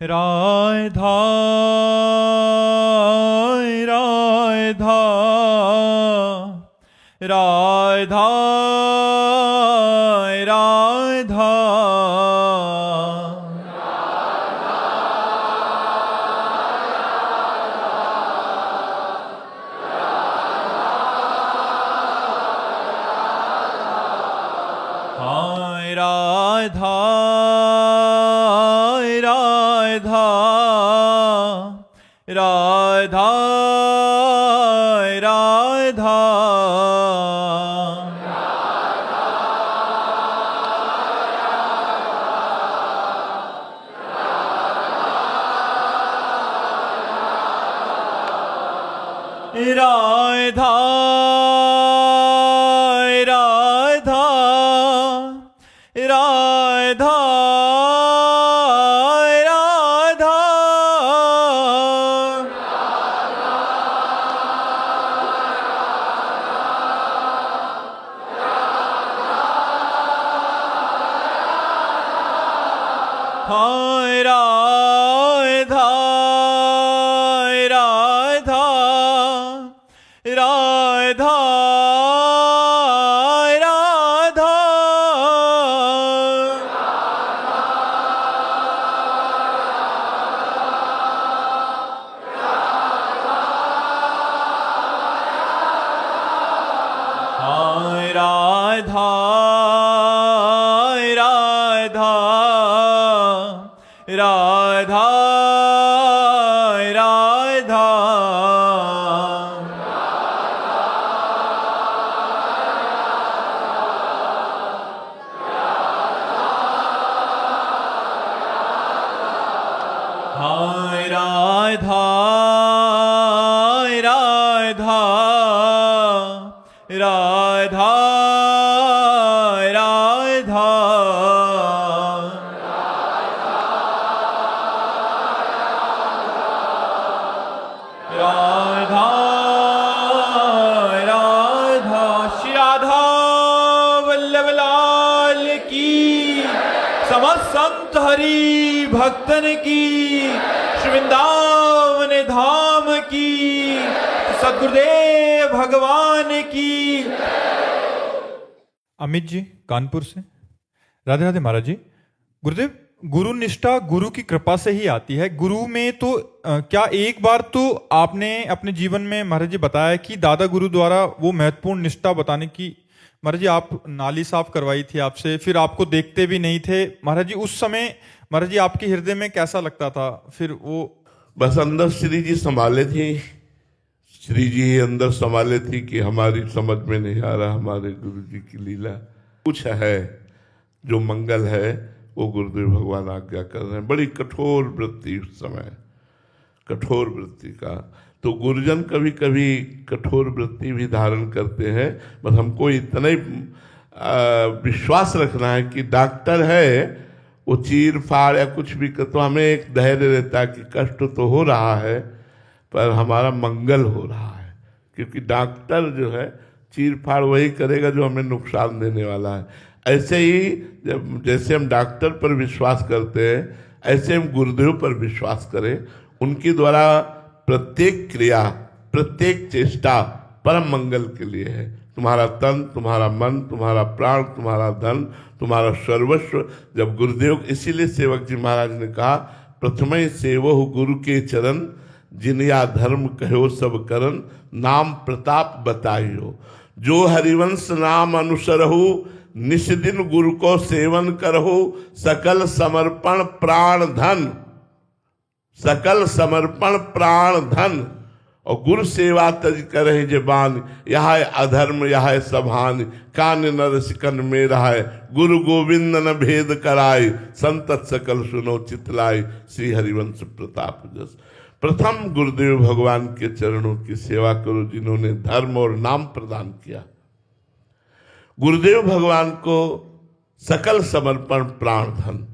राधा राधा राधा राधा हाय राधा राधा राधा राधा राधा राधा राधा राधा हाय राधा राधा राधा राधा हाय राधा राधा राधा राधा हाय राधा राधा राधा राधा राधा राधा श्री राधा वल्लभ लाल की, समस्त संत हरि भक्तन की, श्री वृंदावन धाम की, सद्गुरुदेव भगवान की। अमित जी कानपुर से। राधे राधे महाराज जी। गुरुदेव, गुरु निष्ठा गुरु की कृपा से ही आती है। गुरु में तो क्या एक बार तो आपने अपने जीवन में महाराज जी बताया कि दादा गुरु द्वारा वो महत्वपूर्ण निष्ठा बताने की महाराज जी आप नाली साफ करवाई थी आपसे, फिर आपको देखते भी नहीं थे महाराज जी। उस समय महाराज जी आपके हृदय में कैसा लगता था? फिर वो बस अंदर श्री जी संभाले थी, श्री जी ही अंदर संभाले थी कि हमारी समझ में नहीं आ रहा हमारे गुरु जी की लीला। कुछ है जो मंगल है वो गुरुदेव भगवान आज्ञा कर रहे हैं। बड़ी कठोर वृत्ति उस समय, कठोर वृत्ति का तो गुरुजन कभी कभी कठोर वृत्ति भी धारण करते हैं। बस हमको इतना ही विश्वास रखना है कि डॉक्टर है, वो चीर फाड़ या कुछ भी कर तो हमें एक धैर्य रहता है कि कष्ट तो हो रहा है पर हमारा मंगल हो रहा है, क्योंकि डॉक्टर जो है चीर फाड़ वही करेगा जो हमें नुकसान देने वाला है। ऐसे ही जैसे हम डॉक्टर पर विश्वास करते हैं ऐसे हम गुरुदेव पर विश्वास करें। उनके द्वारा प्रत्येक क्रिया, प्रत्येक चेष्टा परम मंगल के लिए है। तुम्हारा तन, तुम्हारा मन, तुम्हारा प्राण, तुम्हारा धन, तुम्हारा सर्वस्व। जब गुरुदेव, इसीलिए सेवक जी महाराज ने कहा प्रथम सेवो गुरु के चरण, जिनया धर्म कहो सब करन, नाम प्रताप बताइयो। जो हरिवंश नाम अनुसरहु, निस दिन गुरु को सेवन करहु, सकल समर्पण प्राण धन, सकल समर्पण प्राण धन। और गुरु सेवा तज करे जबान, यह अधर्म यह सभान, कान नर सिकन में रहाय, गुरु गोविंद न भेद कराय, संतत सकल सुनो चितलाय, श्री हरिवंश प्रताप जस। प्रथम गुरुदेव भगवान के चरणों की सेवा करो जिन्होंने धर्म और नाम प्रदान किया। गुरुदेव भगवान को सकल समर्पण प्राण धन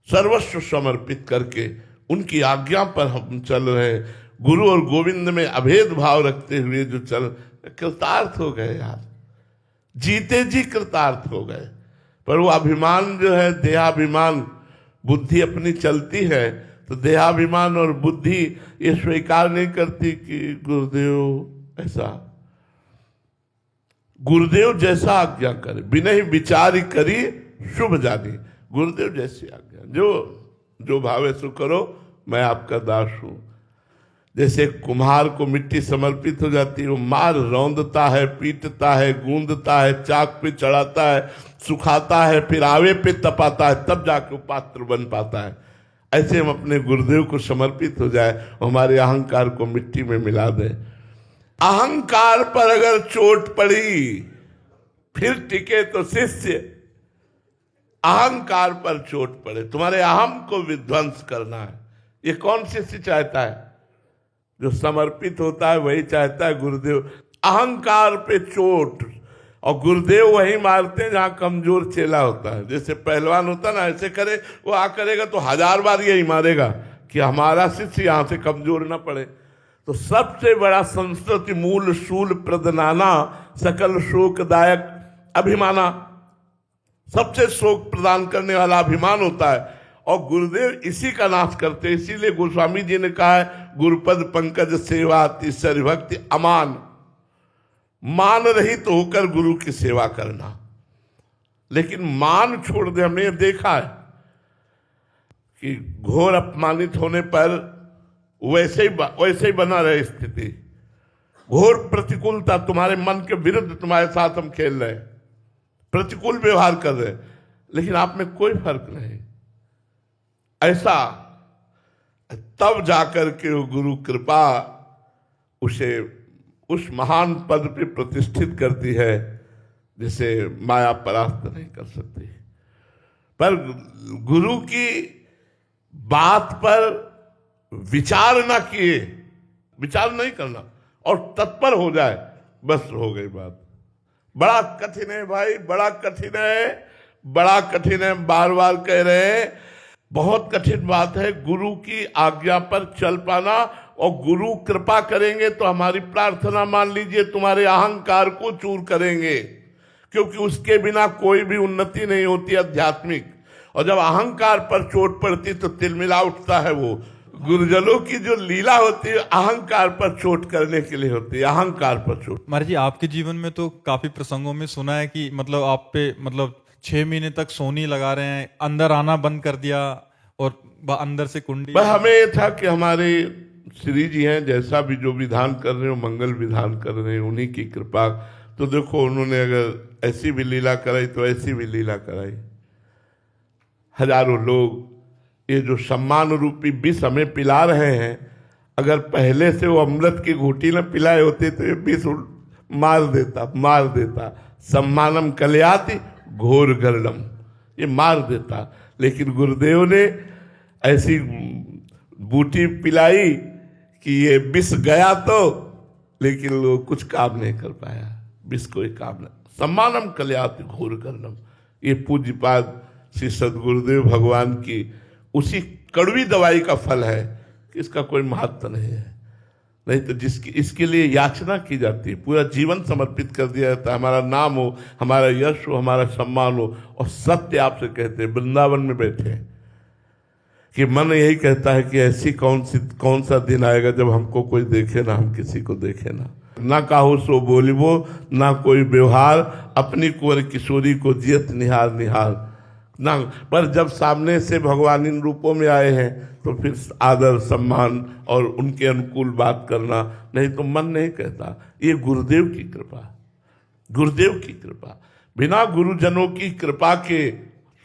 सर्वस्व समर्पित करके उनकी आज्ञा पर हम चल रहे हैं। गुरु और गोविंद में अभेद भाव रखते हुए जो चल, कृतार्थ हो गए यार, जीते जी कृतार्थ हो गए। पर वो अभिमान जो है, देहाभिमान, बुद्धि अपनी चलती है तो देहाभिमान और बुद्धि ये स्वीकार नहीं करती कि गुरुदेव ऐसा, गुरुदेव जैसा आज्ञा करे, बिना ही विचार करी शुभ जानी। गुरुदेव जैसी आज्ञा, जो भावे सो करो, मैं आपका दास हूं। जैसे कुम्हार को मिट्टी समर्पित हो जाती है, वो मार रौंदता है, पीटता है, गूंदता है, चाक पे चढ़ाता है, सुखाता है, फिर आवे पे तपाता है, तब जाके वो पात्र बन पाता है। ऐसे हम अपने गुरुदेव को समर्पित हो जाए, हमारे अहंकार को मिट्टी में मिला दे। अहंकार पर अगर चोट पड़ी फिर टिके तो शिष्य, अहंकार पर चोट पड़े, तुम्हारे अहम को विध्वंस करना है, ये कौन शिष्य चाहता है? जो समर्पित होता है वही चाहता है। गुरुदेव अहंकार पे चोट, और गुरुदेव वही मारते हैं जहां कमजोर चेला होता है। जैसे पहलवान होता ना, ऐसे करे, वो आ करेगा तो 1000 बार यही मारेगा कि हमारा शिष्य यहां से कमजोर ना पड़े। तो सबसे बड़ा संस्कृति मूल शूल प्रदनाना सकल शोकदायक अभिमाना, सबसे शोक प्रदान करने वाला अभिमान होता है, और गुरुदेव इसी का नाश करते हैं। इसीलिए गोस्वामी जी ने कहा है, गुरुपद पंकज सेवा तीसरी भक्ति अमान, मान रहित तो होकर गुरु की सेवा करना। लेकिन मान छोड़ दे, हमने देखा है कि घोर अपमानित होने पर वैसे ही बना रहे स्थिति, घोर प्रतिकूलता, तुम्हारे मन के विरुद्ध तुम्हारे साथ हम खेल रहे हैं, प्रतिकूल व्यवहार कर रहे हैं, लेकिन आप में कोई फर्क नहीं। ऐसा तब जाकर के गुरु कृपा उसे उस महान पद पे प्रतिष्ठित करती है जिसे माया परास्त नहीं कर सकती। पर गुरु की बात पर विचार ना किए, विचार नहीं करना और तत्पर हो जाए, बस हो गई बात। बड़ा कठिन है भाई, बड़ा कठिन है, बड़ा कठिन है, बार बार कह रहे हैं, बहुत कठिन बात है गुरु की आज्ञा पर चल पाना। और गुरु कृपा करेंगे तो हमारी प्रार्थना मान लीजिए तुम्हारे अहंकार को चूर करेंगे, क्योंकि उसके बिना कोई भी उन्नति नहीं होती आध्यात्मिक। और जब अहंकार पर चोट पड़ती तो तिलमिला उठता है। वो गुरुजनों की जो लीला होती है अहंकार पर चोट करने के लिए होती है, अहंकार पर चोट। महाराज जी, आपके जीवन में तो काफी प्रसंगों में सुना है कि मतलब आप पे 6 महीने तक सोनी लगा रहे हैं, अंदर आना बंद कर दिया और अंदर से कुंडी। हमें ये था कि हमारे श्री जी हैं, जैसा भी जो विधान कर रहे हो, मंगल विधान कर रहे हैं, उन्हीं की कृपा। तो देखो, उन्होंने अगर ऐसी भी लीला कराई तो ऐसी भी लीला कराई। हजारों लोग ये जो सम्मान रूपी विष हमें पिला रहे हैं, अगर पहले से वो अमृत की घूटी न पिलाए होते तो ये विष मार देता। सम्मानम कल्याति घोर गर्णम, ये मार देता। लेकिन गुरुदेव ने ऐसी बूटी पिलाई कि ये विष गया तो, लेकिन लोग कुछ काम नहीं कर पाया, विष कोई काम नहीं। सम्मानम कल्याति घोर गर्णम, ये पूज्यपाद श्री सदगुरुदेव भगवान की उसी कड़वी दवाई का फल है कि इसका कोई महत्व नहीं है। नहीं तो जिसकी इसके लिए याचना की जाती है, पूरा जीवन समर्पित कर दिया जाता है, हमारा नाम हो, हमारा यश हो, हमारा सम्मान हो। और सत्य आपसे कहते हैं, वृंदावन में बैठे कि मन यही कहता है कि ऐसी कौन सा दिन आएगा जब हमको कोई देखे ना, हम किसी को देखे ना काहू सो बोलिबो, ना कोई व्यवहार, अपनी कुंवर किशोरी को जियत निहार ना। पर जब सामने से भगवान इन रूपों में आए हैं तो फिर आदर सम्मान और उनके अनुकूल बात करना, नहीं तो मन नहीं कहता। ये गुरुदेव की कृपा, गुरुदेव की कृपा। बिना गुरुजनों की कृपा के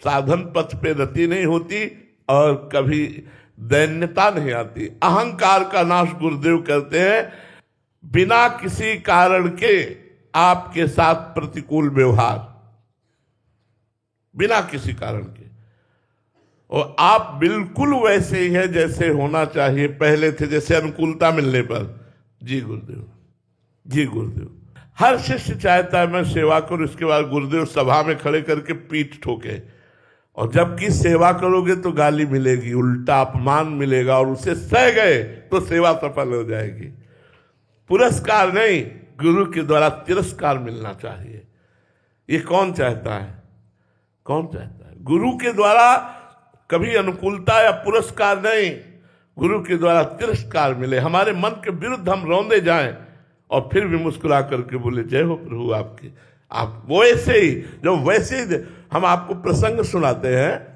साधन पथ पे रति नहीं होती और कभी दैन्यता नहीं आती। अहंकार का नाश गुरुदेव करते हैं। बिना किसी कारण के आपके साथ प्रतिकूल व्यवहार, बिना किसी कारण के, और आप बिल्कुल वैसे ही हैं जैसे होना चाहिए पहले थे, जैसे अनुकूलता मिलने पर। जी गुरुदेव, जी गुरुदेव। हर शिष्य चाहता है मैं सेवा करूं, इसके बाद गुरुदेव सभा में खड़े करके पीठ ठोके। और जबकि सेवा करोगे तो गाली मिलेगी, उल्टा अपमान मिलेगा, और उसे सह गए तो सेवा सफल हो जाएगी। पुरस्कार नहीं, गुरु के द्वारा तिरस्कार मिलना चाहिए। ये कौन चाहता है? कौन चाहता है? गुरु के द्वारा कभी अनुकूलता या पुरस्कार नहीं, गुरु के द्वारा तिरस्कार मिले, हमारे मन के विरुद्ध हम रौंदे जाएं और फिर भी मुस्कुरा करके बोले जय हो प्रभु आपके। आप वो ऐसे ही, जो वैसे ही हम आपको प्रसंग सुनाते हैं।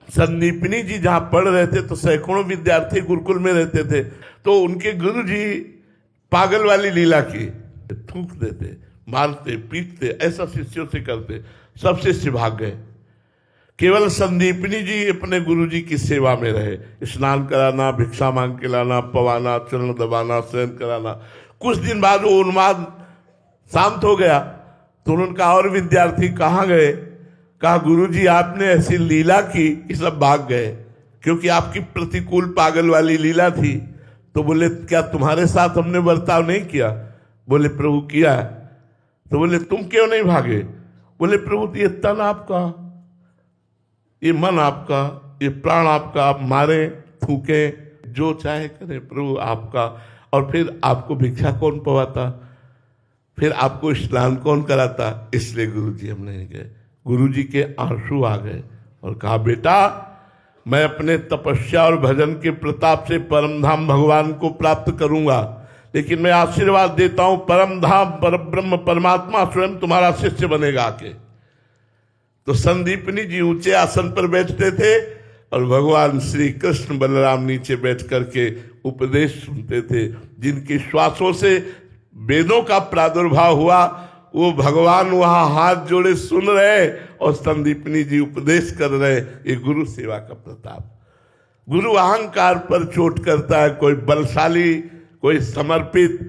संदीपनी जी जहां पढ़ रहे थे तो सैकड़ों विद्यार्थी गुरुकुल में रहते थे, तो उनके गुरु जी पागल वाली लीला की, थूक देते, मारते, पीटते, ऐसा शिष्यों से करते। सब शिष्य भाग गए, केवल संदीपनी जी अपने गुरु जी की सेवा में रहे। स्नान कराना, भिक्षा मांग के लाना, पवाना, चरण दबाना, शयन कराना। कुछ दिन बाद वो उन्माद शांत हो गया तो उनका और विद्यार्थी कहाँ गए, कहा गुरुजी आपने ऐसी लीला की कि सब भाग गए, क्योंकि आपकी प्रतिकूल पागल वाली लीला थी। तो बोले क्या तुम्हारे साथ हमने बर्ताव नहीं किया? बोले प्रभु किया। तो बोले तुम क्यों नहीं भागे? बोले प्रभु ये तन आपका, ये मन आपका, ये प्राण आपका, आप मारे, थूके, जो चाहे करें, प्रभु आपका। और फिर आपको भिक्षा कौन पवाता, फिर आपको स्नान कौन कराता? इसलिए गुरुजी हम नहीं गए। गुरुजी के आंसू आ गए और कहा बेटा मैं अपने तपस्या और भजन के प्रताप से परम धाम भगवान को प्राप्त करूंगा, लेकिन मैं आशीर्वाद देता हूं परम धाम परब्रह्म परमात्मा स्वयं तुम्हारा शिष्य बनेगा आके। तो संदीपनी जी ऊंचे आसन पर बैठते थे और भगवान श्री कृष्ण बलराम नीचे बैठ करके उपदेश सुनते थे। जिनके श्वासों से वेदों का प्रादुर्भाव हुआ वो भगवान वहां हाथ जोड़े सुन रहे और संदीपनी जी उपदेश कर रहे। ये गुरु सेवा का प्रताप। गुरु अहंकार पर चोट करता है, कोई बलशाली, कोई समर्पित,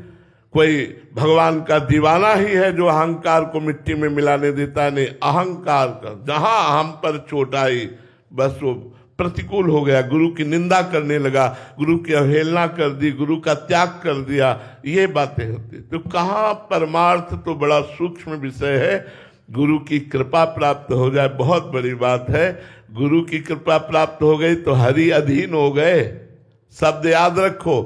कोई भगवान का दीवाना ही है जो अहंकार को मिट्टी में मिलाने देता है। नहीं, अहंकार का जहां हम पर चोट आई बस वो प्रतिकूल हो गया, गुरु की निंदा करने लगा, गुरु की अवहेलना कर दी, गुरु का त्याग कर दिया, ये बातें होती। तो कहाँ परमार्थ तो बड़ा सूक्ष्म विषय है। गुरु की कृपा प्राप्त हो जाए बहुत बड़ी बात है। गुरु की कृपा प्राप्त हो गई तो हरि अधीन हो गए। शब्द याद रखो,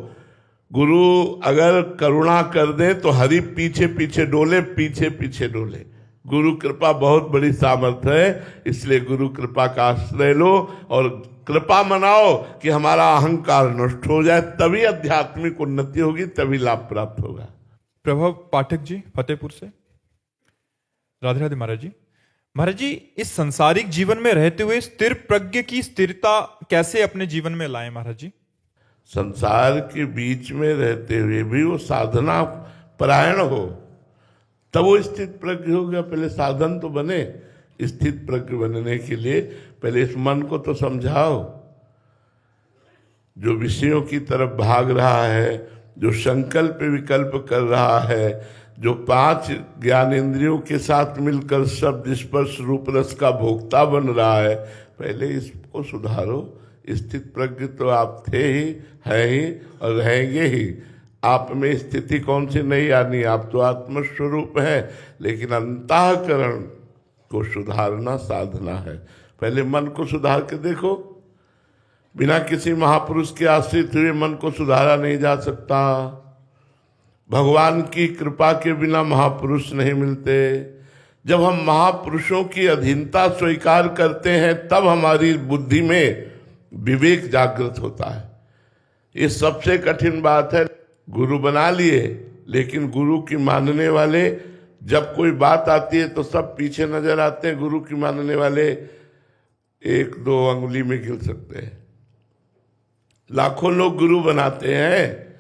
गुरु अगर करुणा कर दे तो हरि पीछे पीछे डोले, पीछे पीछे डोले। गुरु कृपा बहुत बड़ी सामर्थ्य है, इसलिए गुरु कृपा का आश्रय लो और कृपा मनाओ कि हमारा अहंकार नष्ट हो जाए, तभी आध्यात्मिक उन्नति होगी, तभी लाभ प्राप्त होगा। प्रभव पाठक जी फतेहपुर से। राधे राधे महाराज जी। महाराज जी, इस संसारिक जीवन में रहते हुए स्थिर प्रज्ञ की स्थिरता कैसे अपने जीवन में लाएं महाराज जी? संसार के बीच में रहते हुए भी वो साधना परायण हो, तब वो स्थित प्रज्ञ हो गया। पहले साधन तो बने, स्थित प्रज्ञ बनने के लिए पहले इस मन को तो समझाओ। जो विषयों की तरफ भाग रहा है, जो संकल्प विकल्प कर रहा है, जो 5 ज्ञानेंद्रियों के साथ मिलकर शब्द स्पर्श रूप रस का भोक्ता बन रहा है, पहले इसको सुधारो। स्थित प्रज्ञ तो आप थे ही, हैं ही और रहेंगे ही। आप में स्थिति कौन सी नहीं आनी, आप तो आत्मस्वरूप है, लेकिन अंतःकरण को सुधारना साधना है। पहले मन को सुधार के देखो। बिना किसी महापुरुष के आश्रित हुए मन को सुधारा नहीं जा सकता। भगवान की कृपा के बिना महापुरुष नहीं मिलते। जब हम महापुरुषों की अधीनता स्वीकार करते हैं तब हमारी बुद्धि में विवेक जागृत होता है। ये सबसे कठिन बात है। गुरु बना लिए, लेकिन गुरु की मानने वाले, जब कोई बात आती है तो सब पीछे नजर आते हैं। गुरु की मानने वाले 1-2 अंगुली में गिन सकते हैं। लाखों लोग गुरु बनाते हैं,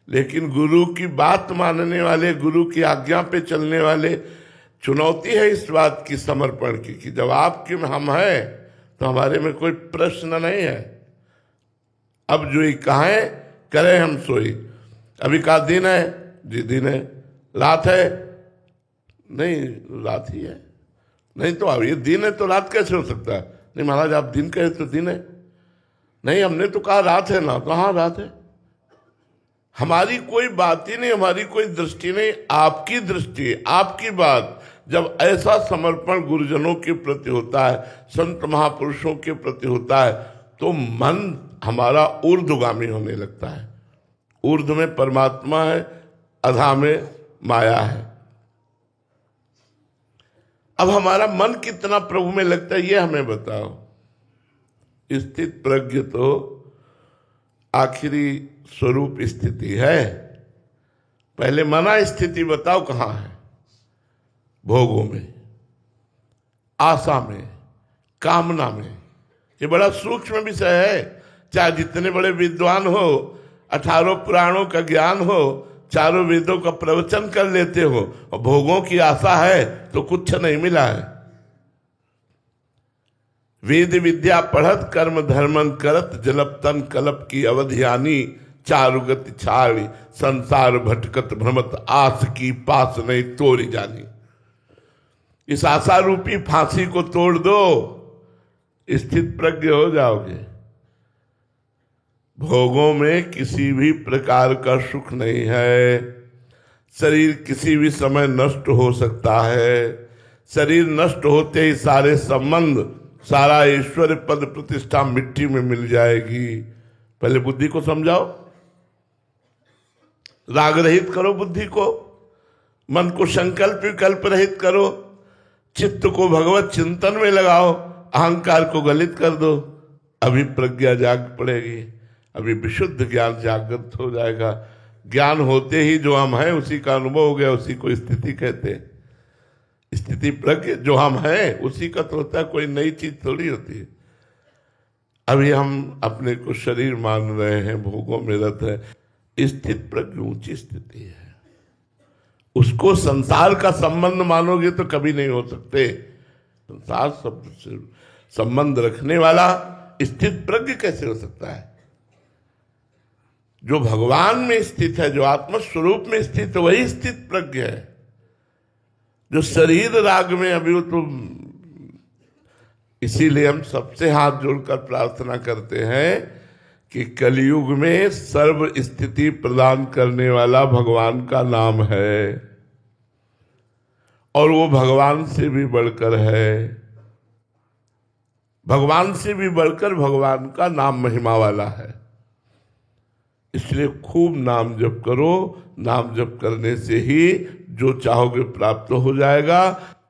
लेकिन गुरु की बात मानने वाले, गुरु की आज्ञा पे चलने वाले, चुनौती है इस बात की समर्पण की कि जब आपके में हम हैं तो हमारे में कोई प्रश्न नहीं है। अब जो ही कहें करें हम सोई। अभी कहा दिन है जी, दिन है। रात है नहीं, रात ही है। नहीं तो अब ये दिन है तो रात कैसे हो सकता है? नहीं महाराज आप दिन कहे तो दिन है। नहीं हमने तो कहा रात है ना, कहाँ रात है? हमारी कोई बात ही नहीं, हमारी कोई दृष्टि नहीं, आपकी दृष्टि, आपकी बात। जब ऐसा समर्पण गुरुजनों के प्रति होता है, संत महापुरुषों के प्रति होता है, तो मन हमारा ऊर्ध्वगामी होने लगता है। ऊर्ध्व में परमात्मा है, अधा में माया है। अब हमारा मन कितना प्रभु में लगता है ये हमें बताओ। स्थित प्रज्ञ तो आखिरी स्वरूप स्थिति है। पहले मना स्थिति बताओ कहां है? भोगों में, आशा में, कामना में। ये बड़ा सूक्ष्म विषय है। चाहे जितने बड़े विद्वान हो, 18 पुराणों का ज्ञान हो, चारों वेदों का प्रवचन कर लेते हो, और भोगों की आशा है तो कुछ नहीं मिला है। वेद विद्या पढ़त कर्म धर्मन करत, जलप तन कलप की अवधियानी, चारुगति छाड़ी संसार भटकत भ्रमत, आस की पास नहीं तोड़ी जानी। इस आशा रूपी फांसी को तोड़ दो, स्थित प्रज्ञ हो जाओगे। भोगों में किसी भी प्रकार का सुख नहीं है। शरीर किसी भी समय नष्ट हो सकता है। शरीर नष्ट होते ही सारे संबंध, सारा ऐश्वर्य पद प्रतिष्ठा मिट्टी में मिल जाएगी। पहले बुद्धि को समझाओ, राग रहित करो बुद्धि को, मन को संकल्प विकल्प रहित करो, चित्त को भगवत चिंतन में लगाओ, अहंकार को गलित कर दो। अभी प्रज्ञा जाग पड़ेगी, अभी विशुद्ध ज्ञान जागृत हो जाएगा। ज्ञान होते ही जो हम हैं उसी का अनुभव हो गया, उसी को स्थिति कहते हैं। स्थिति प्रज्ञ जो हम हैं उसी का तो होता है, कोई नई चीज थोड़ी होती है। अभी हम अपने को शरीर मान रहे हैं, भोगों में रत है। स्थित प्रज्ञ ऊंची स्थिति है। उसको संसार का संबंध मानोगे तो कभी नहीं हो सकते। संसार शब्द से संबंध रखने वाला स्थित प्रज्ञ कैसे हो सकता है? जो भगवान में स्थित है, जो आत्म स्वरूप में स्थित है, वही स्थित प्रज्ञ है। जो शरीर राग में अभी वो तो, इसीलिए हम सबसे हाथ जोड़कर प्रार्थना करते हैं कि कलयुग में सर्व स्थिति प्रदान करने वाला भगवान का नाम है, और वो भगवान से भी बढ़कर है। भगवान से भी बढ़कर भगवान का नाम महिमा वाला है। इसलिए खूब नाम जप करो। नाम जप करने से ही जो चाहोगे प्राप्त हो जाएगा।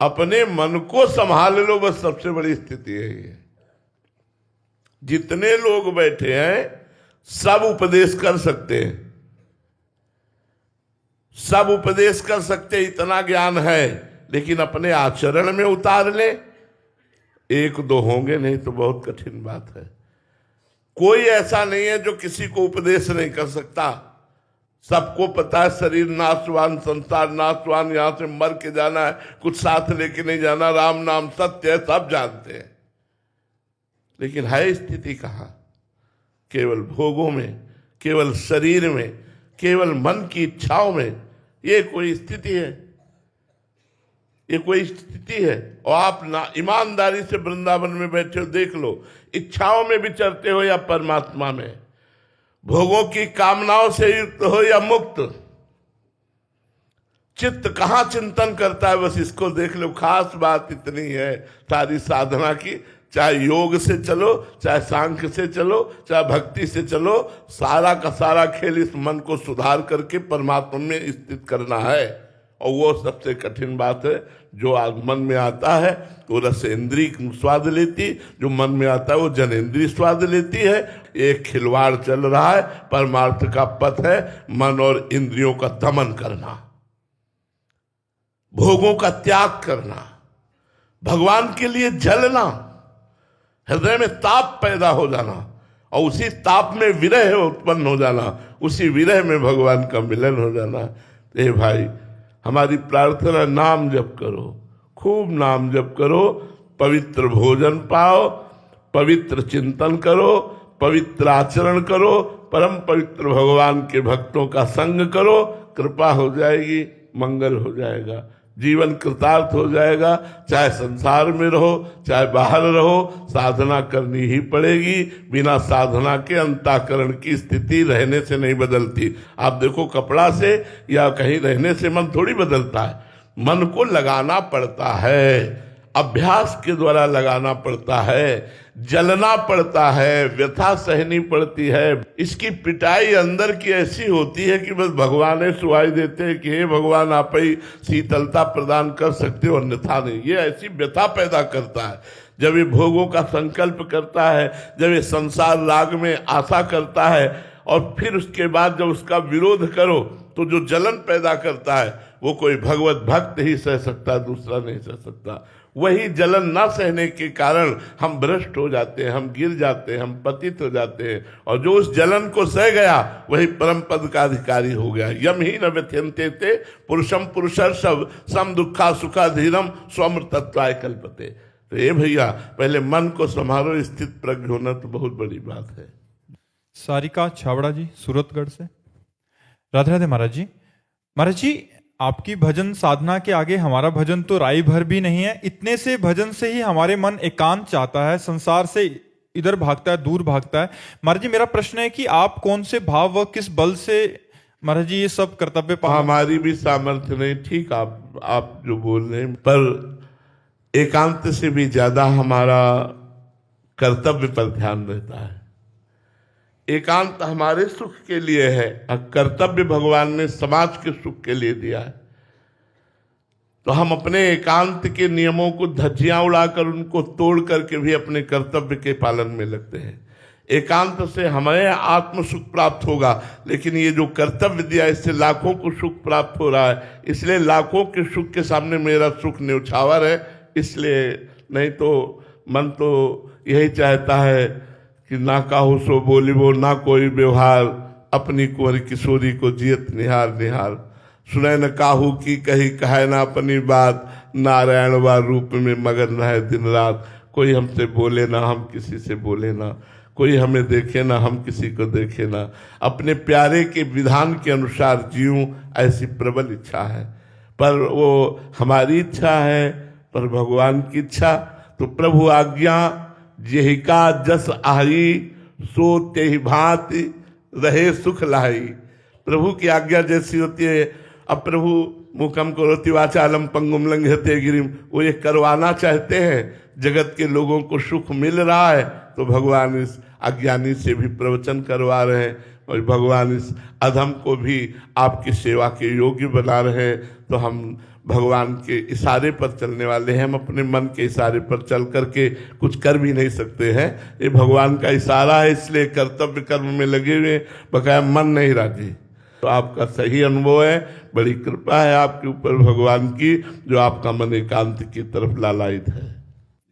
अपने मन को संभाल लो, बस सबसे बड़ी स्थिति है ये। जितने लोग बैठे हैं सब उपदेश कर सकते हैं, सब उपदेश कर सकते, इतना ज्ञान है, लेकिन अपने आचरण में उतार ले। एक दो होंगे, नहीं तो बहुत कठिन बात है। कोई ऐसा नहीं है जो किसी को उपदेश नहीं कर सकता। सबको पता है शरीर नाशवान, संसार नाशवान, यहां से मर के जाना है, कुछ साथ लेके नहीं जाना, राम नाम सत्य है, सब जानते हैं। लेकिन है स्थिति कहां? केवल भोगों में, केवल शरीर में, केवल मन की इच्छाओं में। ये कोई स्थिति है? ये कोई स्थिति है? और आप ना ईमानदारी से वृंदावन में बैठे हो, देख लो, इच्छाओं में विचरते हो या परमात्मा में, भोगों की कामनाओं से युक्त हो या मुक्त, चित्त कहां चिंतन करता है, बस इसको देख लो। खास बात इतनी है सारी साधना की, चाहे योग से चलो, चाहे सांख्य से चलो, चाहे भक्ति से चलो, सारा का सारा खेल इस मन को सुधार करके परमात्मा में स्थित करना है। और वो सबसे कठिन बात है। जो मन में आता है वो रस इंद्रिय स्वाद लेती, जो मन में आता है वो जनेंद्रिय स्वाद लेती है। एक खिलवाड़ चल रहा है। परमार्थ का पथ है मन और इंद्रियों का दमन करना, भोगों का त्याग करना, भगवान के लिए जलना, हृदय में ताप पैदा हो जाना, और उसी ताप में विरह उत्पन्न हो जाना, उसी विरह में भगवान का मिलन हो जाना। ए भाई, हमारी प्रार्थना, नाम जप करो, खूब नाम जप करो, पवित्र भोजन पाओ, पवित्र चिंतन करो, पवित्र आचरण करो, परम पवित्र भगवान के भक्तों का संग करो, कृपा हो जाएगी, मंगल हो जाएगा, जीवन कृतार्थ हो जाएगा। चाहे संसार में रहो, चाहे बाहर रहो, साधना करनी ही पड़ेगी। बिना साधना के अंतःकरण की स्थिति रहने से नहीं बदलती। आप देखो, कपड़ा से या कहीं रहने से मन थोड़ी बदलता है। मन को लगाना पड़ता है, अभ्यास के द्वारा लगाना पड़ता है, जलना पड़ता है, व्यथा सहनी पड़ती है। इसकी पिटाई अंदर की ऐसी होती है कि बस भगवान ने सुहाई देते हैं कि हे भगवान, आप ही शीतलता प्रदान कर सकते हो, अन्यथा नहीं। ये ऐसी व्यथा पैदा करता है जब ये भोगों का संकल्प करता है, जब ये संसार राग में आशा करता है। और फिर उसके बाद जब उसका विरोध करो तो जो जलन पैदा करता है वो कोई भगवत भक्त ही सह सकता, दूसरा नहीं सह सकता। वही जलन ना सहने के कारण हम भ्रष्ट हो जाते हैं, हम गिर जाते हैं, हम पतित हो जाते हैं। और जो उस जलन को सह गया वही परम पद का अधिकारी हो गया। यम ही न व्यथ्यन्ते ते पुरुषम पुरुषर सब सम दुखा सुखा धीरम स्वमृतत्वाय कल्पते। तो ये भैया पहले मन को संभालो, स्थित प्रज्ञ होना तो बहुत बड़ी बात है। सारिका छावड़ा जी सूरतगढ़ से। राधे राधे महाराज जी। महाराज जी, आपकी भजन साधना के आगे हमारा भजन तो राई भर भी नहीं है। इतने से भजन से ही हमारे मन एकांत चाहता है, संसार से इधर भागता है, दूर भागता है। महाराज जी, मेरा प्रश्न है कि आप कौन से भाव व किस बल से महाराज जी ये सब कर्तव्य पालन? हमारी भी सामर्थ्य नहीं, ठीक आप जो बोल रहे हैं, पर एकांत से भी ज्यादा हमारा कर्तव्य पर ध्यान रहता है। एकांत हमारे सुख के लिए है और कर्तव्य भगवान ने समाज के सुख के लिए दिया है। तो हम अपने एकांत के नियमों को धज्जियां उड़ाकर उनको तोड़ करके भी अपने कर्तव्य के पालन में लगते हैं। एकांत से हमें आत्म सुख प्राप्त होगा, लेकिन ये जो कर्तव्य दिया इससे लाखों को सुख प्राप्त हो रहा है। इसलिए लाखों के सुख के सामने मेरा सुख न्यौछावर है। इसलिए नहीं तो मन तो यही चाहता है कि ना काहू सो बोली वो, ना कोई व्यवहार, अपनी कुंवर किशोरी को जियत निहार निहार। सुने न काहू की कही कहे ना अपनी बात, नारायण व रूप में मगन रहे दिन रात। कोई हमसे बोले ना, हम किसी से बोले ना, कोई हमें देखे ना, हम किसी को देखे ना। अपने प्यारे के विधान के अनुसार जीऊं, ऐसी प्रबल इच्छा है। पर वो हमारी इच्छा है, पर भगवान की इच्छा। तो प्रभु आज्ञा जेहिका जस आई, सो तेहि भांति रहे सुख लाई। प्रभु की आज्ञा जैसी होती है। अब प्रभु मुखम करोति वाचालम पंगुम लंघयते गिरिम, वो ये करवाना चाहते हैं। जगत के लोगों को सुख मिल रहा है तो भगवान इस अज्ञानी से भी प्रवचन करवा रहे हैं, और भगवान इस अधम को भी आपकी सेवा के योग्य बना रहे हैं। तो हम भगवान के इशारे पर चलने वाले हैं। हम अपने मन के इशारे पर चल करके कुछ कर भी नहीं सकते हैं। ये भगवान का इशारा है, इसलिए कर्तव्य कर्म में लगे हुए, बकाया मन नहीं राजी। तो आपका सही अनुभव है, बड़ी कृपा है आपके ऊपर भगवान की, जो आपका मन एकांत की तरफ लालायित है।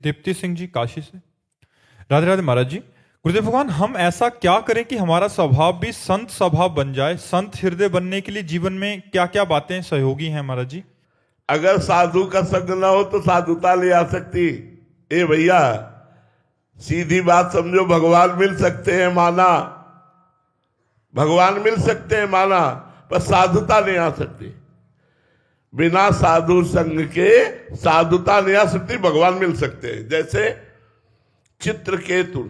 दीप्ति सिंह जी काशी से। राधे राधे महाराज जी। गुरुदेव भगवान, हम ऐसा क्या करें कि हमारा स्वभाव भी संत स्वभाव बन जाए? संत हृदय बनने के लिए जीवन में क्या क्या बातें सहयोगी हैं महाराज जी? अगर साधु का संग ना हो तो साधुता ले आ सकती। ए भैया, सीधी बात समझो, भगवान मिल सकते हैं माना, भगवान मिल सकते हैं माना, पर साधुता नहीं आ सकती। बिना साधु संग के साधुता नहीं आ सकती, भगवान मिल सकते हैं। जैसे चित्रकेतु,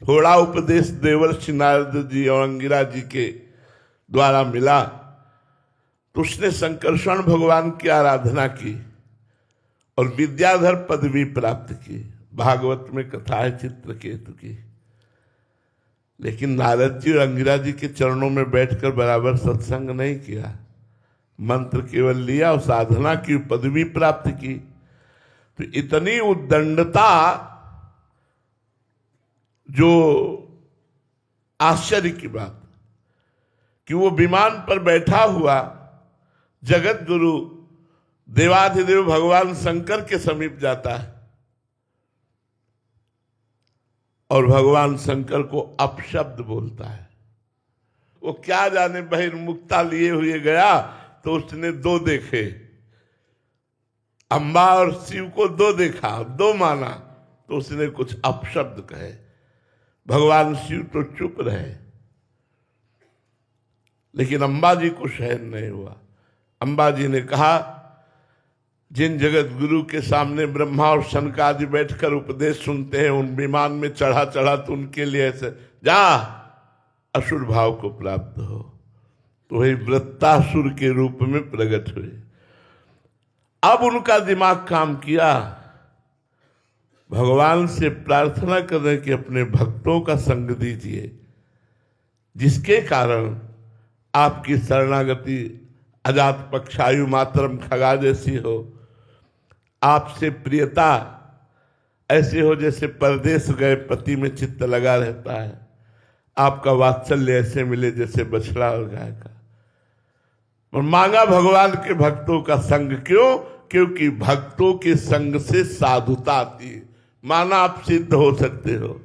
थोड़ा उपदेश देवर्षि नारद जी और अंगिरा जी के द्वारा मिला तो उसने संकर्षण भगवान की आराधना की और विद्याधर पदवी प्राप्त की। भागवत में कथा है चित्रकेतु की। लेकिन नारद जी और अंगिरा जी के चरणों में बैठकर बराबर सत्संग नहीं किया, मंत्र केवल लिया और साधना की, पदवी प्राप्त की। तो इतनी उद्दंडता, जो आश्चर्य की बात कि वो विमान पर बैठा हुआ जगत गुरु देवाधिदेव भगवान शंकर के समीप जाता है और भगवान शंकर को अपशब्द बोलता है। वो क्या जाने बहिर्मुखता लिए हुए गया तो उसने दो देखे, अम्बा और शिव को दो देखा, दो माना, तो उसने कुछ अपशब्द कहे। भगवान शिव तो चुप रहे, लेकिन अम्बा जी को सहन नहीं हुआ। अम्बा जी ने कहा, जिन जगत गुरु के सामने ब्रह्मा और शनकादि बैठकर उपदेश सुनते हैं, उन विमान में चढ़ा चढ़ा तो उनके लिए ऐसे जा असुर भाव को प्राप्त हो। तो वही वृत्तासुर के रूप में प्रकट हुए। अब उनका दिमाग काम किया, भगवान से प्रार्थना करने कि अपने भक्तों का संग दीजिए, जिसके कारण आपकी शरणागति अजात पक्षायु मातरम खगा जैसी हो, आपसे प्रियता ऐसे हो जैसे परदेश गए पति में चित्त लगा रहता है, आपका वात्सल्य ऐसे मिले जैसे बछड़ा और गाय का। और मांगा भगवान के भक्तों का संग, क्यों? क्योंकि भक्तों के संग से साधुता आती है। माना आप सिद्ध हो सकते हो,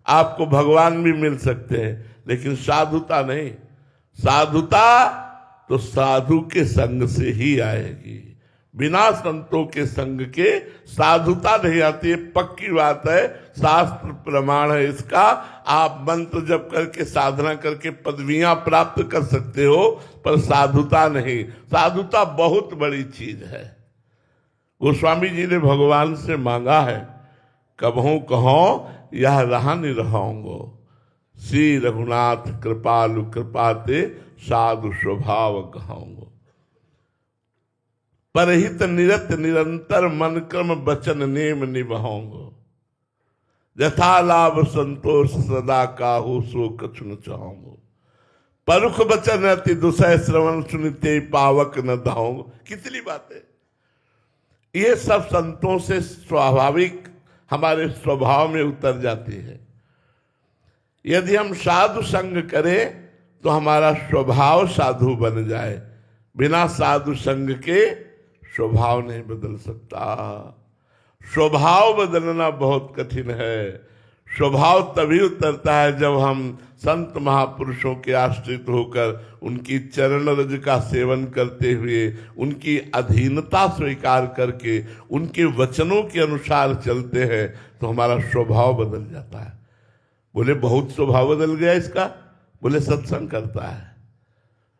आपको भगवान भी मिल सकते हैं, लेकिन साधुता नहीं। साधुता तो साधु के संग से ही आएगी, बिना संतों के संग के साधुता नहीं आती है। पक्की बात है, शास्त्र प्रमाण है इसका। आप मंत्र जप करके साधना करके पदवियां प्राप्त कर सकते हो, पर साधुता नहीं। साधुता बहुत बड़ी चीज है। गोस्वामी जी ने भगवान से मांगा है, कबहू कहो यह रहा नहीं रहोंगो, श्री रघुनाथ कृपालु कृपाते साधु स्वभाव कहोंगो, परहित निरत निरंतर मन क्रम वचन नेम निभाओंगो, यथा लाभ संतोष सदा काहू सो कछु न चाहोंगो, परुख वचन अति दुसह श्रवण सुनते पावक न धाओंगो। कितनी बातें, ये सब संतों से स्वाभाविक हमारे स्वभाव में उतर जाती है। यदि हम साधु संग करें तो हमारा स्वभाव साधु बन जाए। बिना साधु संग के स्वभाव नहीं बदल सकता। स्वभाव बदलना बहुत कठिन है। स्वभाव तभी उतरता है जब हम संत महापुरुषों के आश्रित होकर उनकी चरण रज का सेवन करते हुए, उनकी अधीनता स्वीकार करके, उनके वचनों के अनुसार चलते हैं, तो हमारा स्वभाव बदल जाता है। बोले बहुत स्वभाव बदल गया इसका, बोले सत्संग करता है।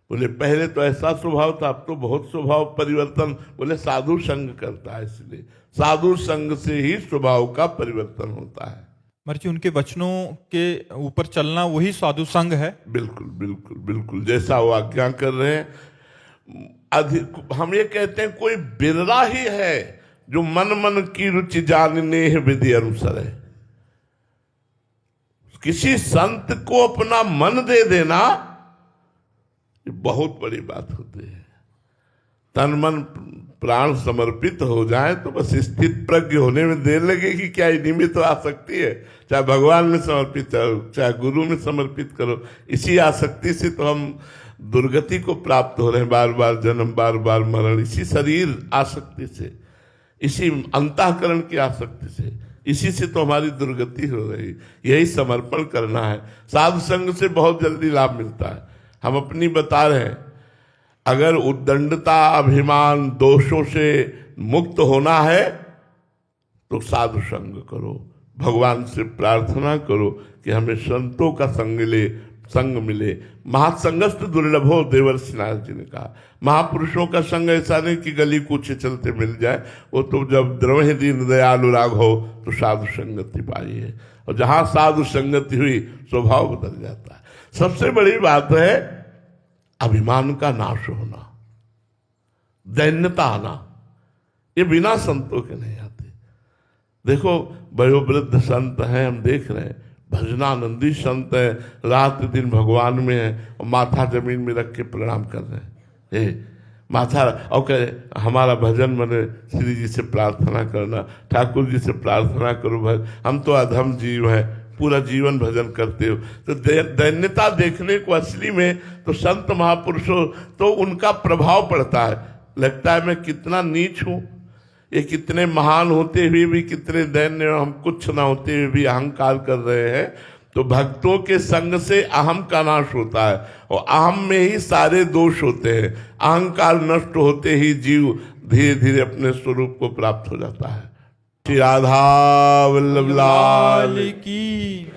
बोले पहले तो ऐसा स्वभाव था, अब तो बहुत स्वभाव परिवर्तन। बोले साधु संग करता है, इसलिए साधु संग से ही स्वभाव का परिवर्तन होता है। महाराज जी, उनके वचनों के ऊपर चलना वही साधु संग है। बिल्कुल बिल्कुल बिल्कुल, जैसा वो आज्ञा कर रहे हैं। हम ये कहते हैं कोई बिरला ही है जो मन मन की रुचि जानने विधि अनुसार है। किसी संत को अपना मन दे देना ये बहुत बड़ी बात होती है। तन मन प्राण समर्पित हो जाए तो बस स्थित प्रज्ञ होने में देर लगेगी क्या? निमित्त तो आ सकती है, चाहे भगवान में समर्पित करो, चाहे गुरु में समर्पित करो। इसी आसक्ति से तो हम दुर्गति को प्राप्त हो रहे हैं, बार बार जन्म, बार बार मरण। इसी शरीर आसक्ति से, इसी अंतःकरण की आसक्ति से, इसी से तो हमारी दुर्गति हो रही। यही समर्पण करना है। साधु संग से बहुत जल्दी लाभ मिलता है। हम अपनी बता रहे हैं, अगर उद्दंडता, अभिमान, दोषों से मुक्त होना है तो साधु संग करो। भगवान से प्रार्थना करो कि हमें संतों का संग मिले। महासंगस्त दुर्लभो, देवर्षि नारद जी ने कहा। महापुरुषों का संग ऐसा नहीं कि गली कूचे चलते मिल जाए, वो तो जब द्रवहि दीन दयालु राग हो तो साधु संगति पाई है। और जहां साधु संगति हुई स्वभाव बदल जाता है। सबसे बड़ी बात है अभिमान का नाश होना, दैन्यता आना। ये बिना संतों के नहीं आते। देखो वयोवृद्ध संत हैं, हम देख रहे हैं, भजनानंदी संत है, रात दिन भगवान में है और माथा जमीन में रख के प्रणाम कर रहे हैं। माथा और कहे हमारा भजन बने, श्री जी से प्रार्थना करना, ठाकुर जी से प्रार्थना करो। हम तो अधम जीव हैं, पूरा जीवन भजन करते हो। तो दैन्यता देखने को असली में तो संत महापुरुषों तो उनका प्रभाव पड़ता है। लगता है मैं कितना नीच हूँ, ये कितने महान होते हुए भी कितने दैन्य, हम कुछ ना होते हुए भी अहंकार कर रहे हैं। तो भक्तों के संग से अहम का नाश होता है और अहम में ही सारे दोष होते हैं। अहंकार नष्ट होते ही जीव धीरे धीरे अपने स्वरूप को प्राप्त हो जाता है। श्री राधा वल्लभ लाल की।